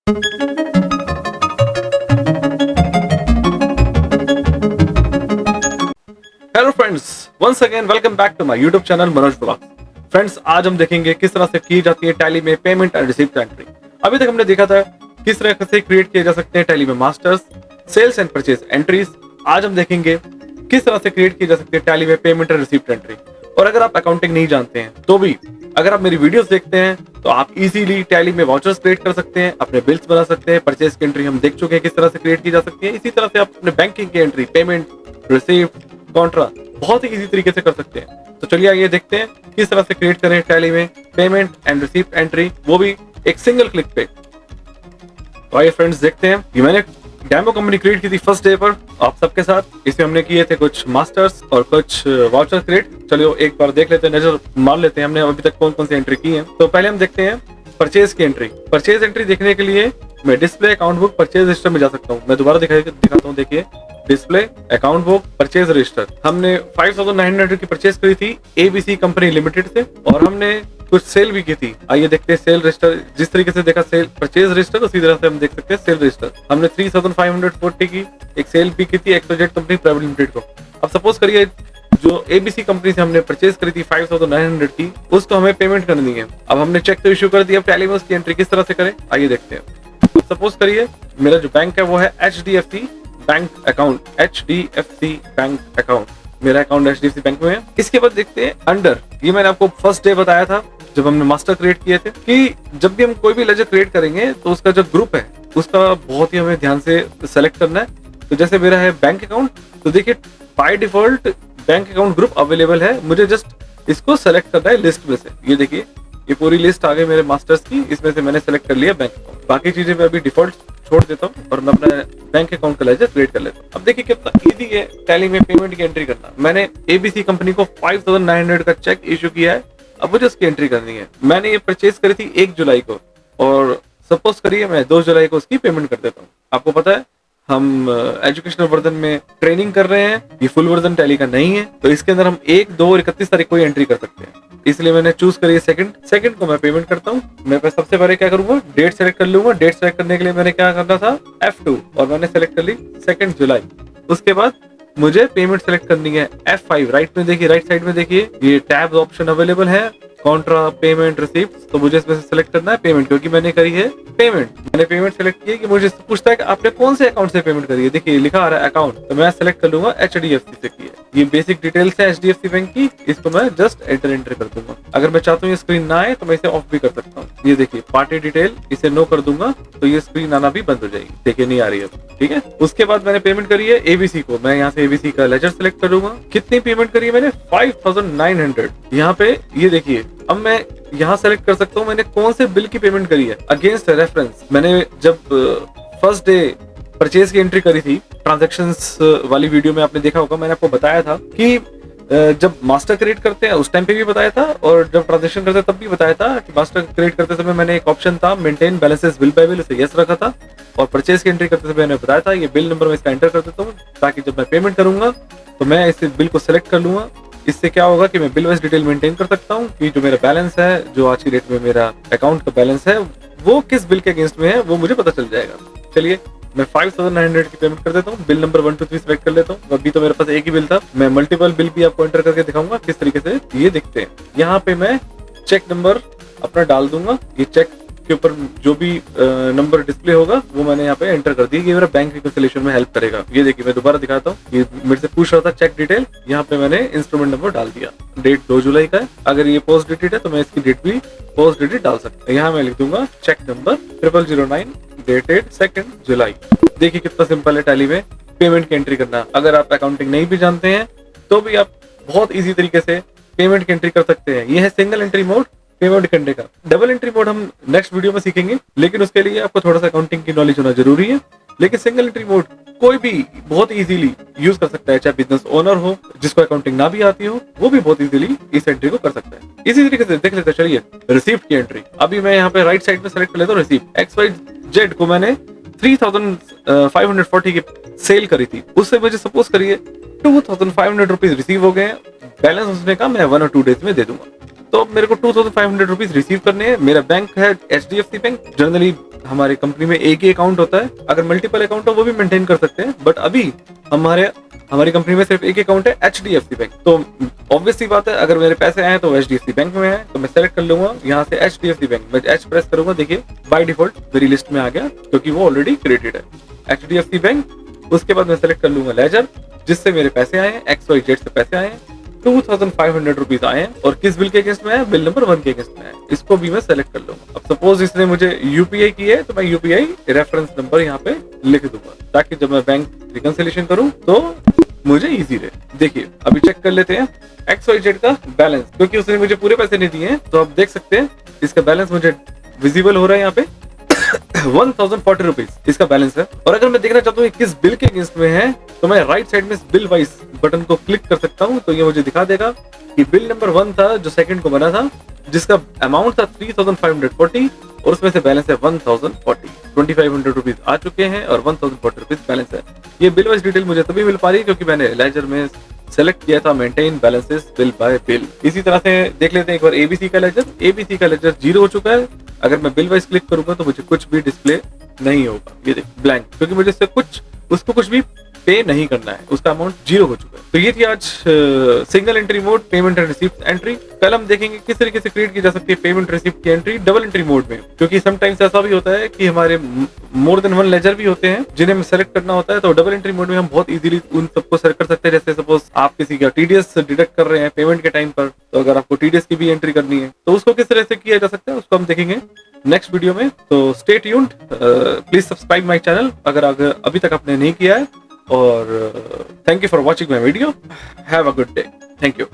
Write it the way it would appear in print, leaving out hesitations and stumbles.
Hello friends, once again welcome back to my YouTube channel Manoj blogs. Friends, आज हम देखेंगे किस तरह से की जाती है टैली में पेमेंट एंड रिसीप्ट एंट्री। अभी तक हमने देखा था किस तरह से क्रिएट किए जा सकते हैं टैली में masters, sales and purchase entries. आज हम देखेंगे किस तरह से क्रिएट किए जा सकते हैं टैली में पेमेंट एंड रिसीप्ट एंट्री। और अगर आप अकाउंटिंग नहीं जानते हैं तो भी अगर आप मेरी वीडियोस देखते हैं तो आप इजीली टैली में वाउचर्स क्रिएट कर सकते हैं, अपने बिल्स बना सकते हैं। परचेज की एंट्री हम देख चुके हैं किस तरह से क्रिएट की जा सकती है। इसी तरह से आप अपने बैंकिंग की एंट्री, पेमेंट, रिसीप्ट, कॉन्ट्रा बहुत ही इजी तरीके से कर सकते हैं। तो चलिए आइए देखते हैं किस तरह से क्रिएट करें टैली में पेमेंट एंड रिसीप्ट एंट्री, वो भी एक सिंगल क्लिक पे। तो आइए फ्रेंड्स देखते हैं। ये मैंने डेमो कंपनी क्रिएट की थी फर्स्ट डे पर आप सबके साथ। इसमें हमने किए थे कुछ मास्टर्स और कुछ वाउचर क्रिएट। चलिए एक बार देख लेते हैं, नजर मार लेते हैं हमने अभी तक कौन कौन सी एंट्री की है। तो पहले हम देखते हैं परचेज की एंट्री। परचेज एंट्री देखने के लिए मैं display account book purchase register में जा सकता हूँ। मैं दोबारा दिखाता हूँ, देखिए display account book purchase register. हमने 5900 की परचेज करी थी एबीसी कंपनी लिमिटेड से और हमने कुछ सेल भी की थी। आइए देखते हैं सेल रजिस्टर। जिस तरीके से देखा सेल परचेज रजिस्टर, उसी तरह से हम देख सकते हैं सेल रजिस्टर। हमने 3540 की एक सेल भी की थी एक्सजेट कंपनी प्राइवेट लिमिटेड को। अब सपोज करिए जो एबीसी कंपनी से हमने परचेज करी थी 5900 की, उसको हमें पेमेंट करनी है। अब हमने चेक तो इश्यू कर दिया, टैली में उसकी एंट्री किस तरह से करें आइए देखते हैं। सपोज करिए मेरा जो बैंक है वो है HDFC bank account, HDFC bank account. मेरा अकाउंट HDFC बैंक में है। इसके बाद देखते हैं अंडर। ये मैंने आपको फर्स्ट डे बताया था जब हमने मास्टर क्रिएट किए थे कि जब भी हम कोई भी लेजर क्रिएट करेंगे तो उसका जो ग्रुप है उसका बहुत ही हमें ध्यान से सेलेक्ट करना है। तो जैसे मेरा है बैंक अकाउंट, तो देखिए by default bank account group available है। मुझे जस्ट इसको सेलेक्ट करना है लिस्ट में से। ये देखिए ये पूरी लिस्ट आ गई मेरे मास्टर्स की, इसमें से मैंने सेलेक्ट कर लिया बैंक अकाउंट। बाकी चीजें मैं अभी डिफॉल्ट छोड़ देता हूँ और मैं अपना बैंक अकाउंट का लेजर क्रिएट कर लेता हूँ। अब देखिए कितना इजी है टैली में पेमेंट की एंट्री करना। मैंने एबीसी कंपनी को 5900 का चेक इश्यू किया है। अब मुझे उसकी एंट्री करनी है। मैंने ये परचेज करी थी 1 जुलाई को और सपोज करिए मैं 2 जुलाई को उसकी पेमेंट कर देता हूँ। आपको पता है हम एजुकेशनल वर्जन में ट्रेनिंग कर रहे हैं, ये फुल वर्जन टैली का नहीं है। तो इसके अंदर हम 1, 2 और 31 तारीख को एंट्री कर सकते हैं। इसलिए मैंने चूज करी सेकंड को मैं पेमेंट करता हूँ। मैं सबसे पहले क्या करूंगा, डेट सेलेक्ट कर लूंगा। डेट सेलेक्ट करने के लिए मैंने क्या करना था F2 और मैंने सेलेक्ट कर ली 2 जुलाई। उसके बाद मुझे पेमेंट सेलेक्ट करनी है F5। राइट में देखिए, राइट साइड में देखिए ये टैब ऑप्शन अवेलेबल है, कॉन्ट्रा, पेमेंट, रिसीप्ट। तो मुझे इसमें से सिलेक्ट करना है पेमेंट, क्योंकि मैंने करी है पेमेंट। मैंने पेमेंट सेलेक्ट की कि मुझे पूछता है कि आपने कौन से अकाउंट से पेमेंट करी है। देखिए लिखा आ रहा है अकाउंट, तो मैं सेलेक्ट कर लूंगा HDFC से की है। ये बेसिक डिटेल्स है HDFC बैंक की, इसको मैं जस्ट एंटर कर दूंगा। अगर मैं चाहता हूँ ये स्क्रीन ना आए तो मैं इसे ऑफ भी कर सकता हूँ। ये देखिए पार्टी डिटेल, इसे नो कर दूंगा तो ये स्क्रीन आना भी बंद हो जाएगी। देखिए नहीं आ रही है, ठीक है। उसके बाद मैंने पेमेंट करी है एबीसी को। मैं यहाँ से एबीसी का लेजर सेलेक्ट करूंगा। कितनी पेमेंट करी है मैंने 5900। यहाँ पे ये देखिए अब मैं यहाँ सेलेक्ट कर सकता हूँ मैंने कौन से बिल की पेमेंट करी है अगेंस्ट रेफरेंस। मैंने जब फर्स्ट डे परचेज की एंट्री करी थी, ट्रांजैक्शंस वाली वीडियो में आपने देखा होगा, मैंने आपको बताया था कि जब मास्टर क्रिएट करते हैं उस टाइम पे भी बताया था और जब ट्रांजैक्शन करते तब भी बताया था कि मास्टर क्रिएट करते समय मैंने एक ऑप्शन था maintain balances bill bye bill, उसे यस रखा था। और परचेज की एंट्री करते समय मैंने बताया था ये बिल नंबर में इसका एंटर कर देता हूँ ताकि जब मैं पेमेंट करूंगा तो मैं इस बिल को सिलेक्ट कर लूंगा। इससे क्या होगा कि मैं बिल वाइज डिटेल मेंटेन कर सकता हूँ कि जो मेरा बैलेंस है, जो आज की डेट में मेरा अकाउंट का बैलेंस है, वो किस बिल के अगेंस्ट में है वो मुझे पता चल जाएगा। चलिए मैं 5900 की पेमेंट कर देता हूँ। बिल नंबर 1 2 3 सेलेक्ट कर लेता हूँ। अभी तो मेरे पास एक ही बिल था, मैं मल्टीपल बिल भी आपको एंटर करके दिखाऊंगा किस तरीके से ये दिखते हैं। यहाँ पे मैं चेक नंबर अपना डाल दूंगा। ये चेक के ऊपर जो भी नंबर डिस्प्ले होगा वो मैंने यहाँ पे एंटर कर दिया। ये मेरा बैंक रिकंसिलिएशन में हेल्प करेगा। ये देखिए मैं दोबारा दिखाता हूँ, ये मेरे से पूछ रहा था चेक डिटेल, यहाँ पे मैंने इंस्ट्रूमेंट नंबर डाल दिया। डेट 2 जुलाई का है। अगर ये पोस्ट डेटेड है तो मैं इसकी डेट भी पोस्ट डेटेड डाल सकता हूँ। यहाँ मैं लिख दूंगा चेक नंबर 0009 डेटेड 2 जुलाई। देखिए कितना सिंपल है टैली में पेमेंट की एंट्री करना। अगर आप अकाउंटिंग नहीं भी जानते हैं तो भी आप बहुत इजी तरीके से पेमेंट की एंट्री कर सकते हैं। ये है सिंगल एंट्री मोड पेमेंट करने का। डबल एंट्री मोड हम नेक्स्ट वीडियो में सीखेंगे, लेकिन उसके लिए आपको थोड़ा सा अकाउंटिंग की नॉलेज होना जरूरी है। लेकिन सिंगल एंट्री मोड कोई भी बहुत इजीली यूज कर सकता है, चाहे बिजनेस ओनर हो जिसको अकाउंटिंग ना भी आती हो, वो भी बहुत इजीली इस एंट्री को कर सकता है। इसी तरीके से देख लेते हैं। चलिए रिसीप्ट की एंट्री। अभी मैं यहाँ पे राइट साइड में सेलेक्ट कर लेता हूँ रिसीप्ट। XYZ को मैंने 3540 की सेल करी थी, उससे मुझे सपोज करिए 2500 रुपीज रिसीव हो गए। बैलेंस उसने कहा मैं 1 और 2 डेज में दे दूंगा। तो मेरे को 2500 रुपीज रिसीव करने हैं। मेरा बैंक है HDFC बैंक। जनरली हमारे कंपनी में एक ही अकाउंट होता है, अगर मल्टीपल अकाउंट हो वो भी मेंटेन कर सकते हैं, बट अभी हमारी कंपनी में सिर्फ एक अकाउंट है HDFC बैंक। तो ऑब्वियस सी बात है, अगर मेरे पैसे आए तो HDFC बैंक में है, तो मैं सेलेक्ट कर लूंगा यहाँ से HDFC बैंक। मैं H प्रेस करूंगा, देखिए बाय डिफॉल्ट मेरी लिस्ट में आ गया क्योंकि वो ऑलरेडी क्रिएटेड है HDFC बैंक। उसके बाद मैं सेलेक्ट कर लूंगा लेजर, जिससे मेरे पैसे आए हैं, XYZ से पैसे आए हैं, 2500 रुपीज आए हैं, और किस बिल के अगेंस्ट में है, बिल नंबर 1 के अगेंस्ट में है। इसको भी मैं सेलेक्ट कर लूंगा। अब सपोज इसने मुझे UPI की है, तो मैं UPI रेफरेंस नंबर यहाँ पे लिख दूंगा, ताकि जब मैं बैंक रिकंसिलिएशन करूँ तो मुझे इजी रहे। देखिए अभी चेक कर लेते हैं XYZ का बैलेंस, क्योंकि उसने मुझे पूरे पैसे नहीं दिए हैं, तो आप देख सकते हैं इसका बैलेंस मुझे विजिबल हो रहा है यहाँ पे 1040 रुपीज इसका बैलेंस है। और अगर मैं देखना चाहता हूँ किस बिल के अगेंस्ट में है, तो मैं राइट साइड में बिल वाइज बटन को क्लिक कर सकता हूँ, तो ये मुझे दिखा देगा कि बिल नंबर 1 था जो सेकंड को बना था, जिसका अमाउंट था 3540, और उसमें से बैलेंस है 1040। 2500 रुपीज आ चुके हैं और 1040 रुपीज बैलेंस है। ये बिल वाइज डिटेल मुझे तभी मिल पा रही है क्योंकि मैंने लेजर में सेलेक्ट किया था maintain balances bill bye bill. इसी तरह से देख लेते हैं एक बार ABC का लेजर। ABC का लेजर 0 हो चुका है। अगर मैं बिल वाइज क्लिक करूंगा तो मुझे कुछ भी डिस्प्ले नहीं होगा, ये देख ब्लैंक, क्योंकि मुझे उसको कुछ भी पे नहीं करना है, उसका अमाउंट 0 हो चुका है। तो ये थी आज single entry mode payment and receipt entry. कल हम देखेंगे किस तरीके से क्रिएट की जा सकती है पेमेंट रिसीप्ट की एंट्री डबल एंट्री मोड में, क्योंकि समटाइम्स ऐसा भी होता है कि हमारे मोर देन 1 लेजर भी होते हैं जिन्हें हमें सेलेक्ट करना होता है। तो डबल एंट्री मोड में हम बहुत इजीली उन सबको सेलेक्ट कर सकते हैं। जैसे सपोज आप किसी का TDS डिडक्ट कर रहे हैं पेमेंट के टाइम पर, तो अगर आपको TDS की भी एंट्री करनी है तो उसको किस तरह से किया जा सकता है उसको हम देखेंगे नेक्स्ट वीडियो में। तो stay tuned, please subscribe my channel अगर अभी तक आपने नहीं किया है, और thank you for watching my video. Have a good day. Thank you.